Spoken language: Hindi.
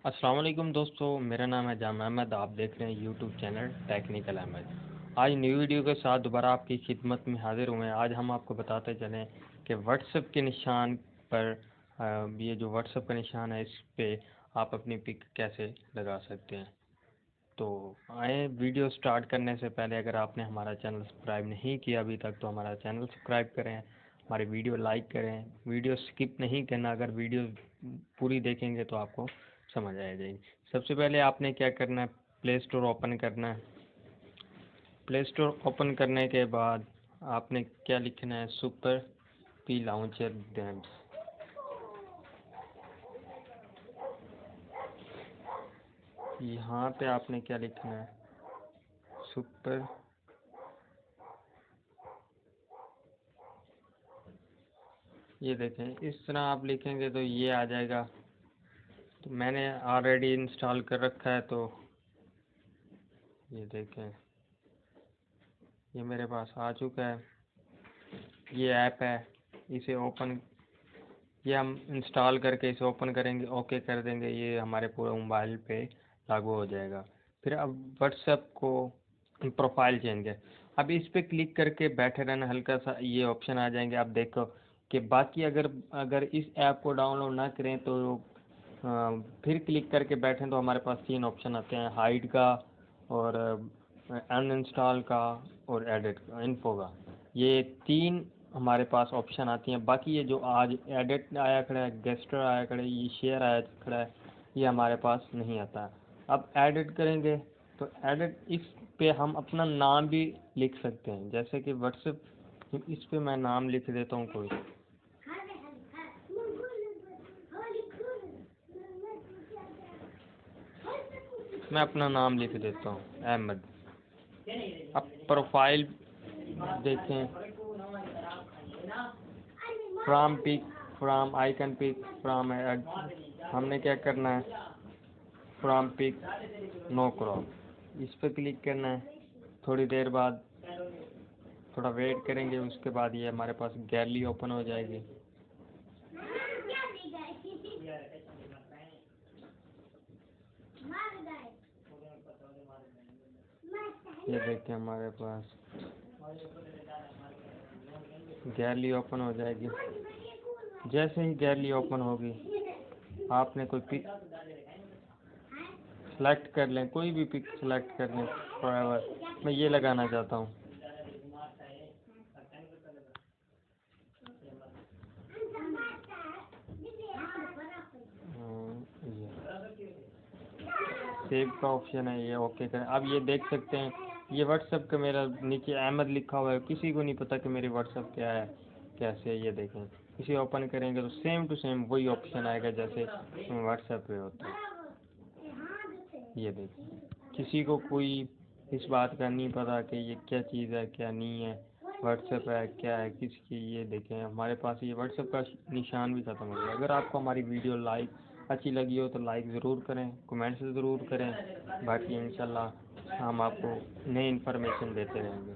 अस्सलाम वालेकुम दोस्तों, मेरा नाम है जाम अहमद। आप देख रहे हैं यूट्यूब चैनल टेक्निकल अहमद। आज न्यू वीडियो के साथ दोबारा आपकी खिदमत में हाजिर हुए हैं। आज हम आपको बताते चलें कि व्हाट्सएप के निशान पर ये जो व्हाट्सएप का निशान है इस पे आप अपनी पिक कैसे लगा सकते हैं। तो आए वीडियो स्टार्ट करने से पहले अगर आपने हमारा चैनल सब्सक्राइब नहीं किया अभी तक तो हमारा चैनल सब्सक्राइब करें, हमारी वीडियो लाइक करें, वीडियो स्किप नहीं करना। अगर वीडियो पूरी देखेंगे तो आपको समझ आ जाएगी। सबसे पहले आपने क्या करना है, प्ले स्टोर ओपन करना है। प्ले स्टोर ओपन करने के बाद आपने क्या लिखना है, सुपर पी लॉन्चर गेम्स। यहाँ पे आपने क्या लिखना है, सुपर ये देखें, इस तरह आप लिखेंगे तो ये आ जाएगा। तो मैंने ऑलरेडी इंस्टॉल कर रखा है, तो ये देखें ये मेरे पास आ चुका है। ये ऐप है, इसे ओपन, ये हम इंस्टॉल करके इसे ओपन करेंगे, ओके कर देंगे, ये हमारे पूरे मोबाइल पे लागू हो जाएगा। फिर अब व्हाट्सएप को प्रोफाइल चेंज है, अब इस पे क्लिक करके बैठे रहना, हल्का सा ये ऑप्शन आ जाएंगे। आप देखो कि बाकी अगर अगर इस ऐप को डाउनलोड ना करें तो फिर क्लिक करके बैठें तो हमारे पास 3 ऑप्शन आते हैं, हाइड का और अनइंस्टॉल का और एडिट का, इन्फो का। ये 3 हमारे पास ऑप्शन आती हैं। बाकी ये जो आज एडिट आया खड़ा है, गेस्टर आया खड़ा है, ये शेयर आया खड़ा है, ये हमारे पास नहीं आता है। अब एडिट करेंगे तो एडिट इस पे हम अपना नाम भी लिख सकते हैं, जैसे कि व्हाट्सएप, इस पे मैं नाम लिख देता हूँ कोई, मैं अपना नाम लिख देता हूँ अहमद। अब प्रोफाइल देखें, from pic, from icon pic, from हमने क्या करना है, फ्राम पिक नो क्रॉप, इस पर क्लिक करना है। थोड़ी देर बाद थोड़ा वेट करेंगे, उसके बाद ये हमारे पास गैलरी ओपन हो जाएगी। ये देखिए हमारे पास गैलरी ओपन हो जाएगी। जैसे ही गैलरी ओपन होगी आपने कोई पिक सेलेक्ट कर लें, कोई भी पिक सेलेक्ट कर लें। फॉरएवर मैं ये लगाना चाहता हूँ, ये सेव का ऑप्शन है, ये ओके करें। अब ये देख सकते हैं ये व्हाट्सएप का मेरा नीचे अहमद लिखा हुआ है, किसी को नहीं पता कि मेरी व्हाट्सएप क्या है कैसे है। ये देखें, इसे ओपन करेंगे तो सेम टू सेम वही ऑप्शन आएगा जैसे व्हाट्सएप पे होता है। ये देखें, किसी को कोई इस बात का नहीं पता कि ये क्या चीज़ है क्या नहीं है, व्हाट्सएप है क्या है किसकी। ये देखें हमारे पास ये व्हाट्सएप का निशान भी ख़त्म हो गया। अगर आपको हमारी वीडियो लाइक अच्छी लगी हो तो लाइक ज़रूर करें, कमेंट्स ज़रूर करें। बाकी इंशाल्लाह हम आपको नई इन्फॉर्मेशन देते रहेंगे।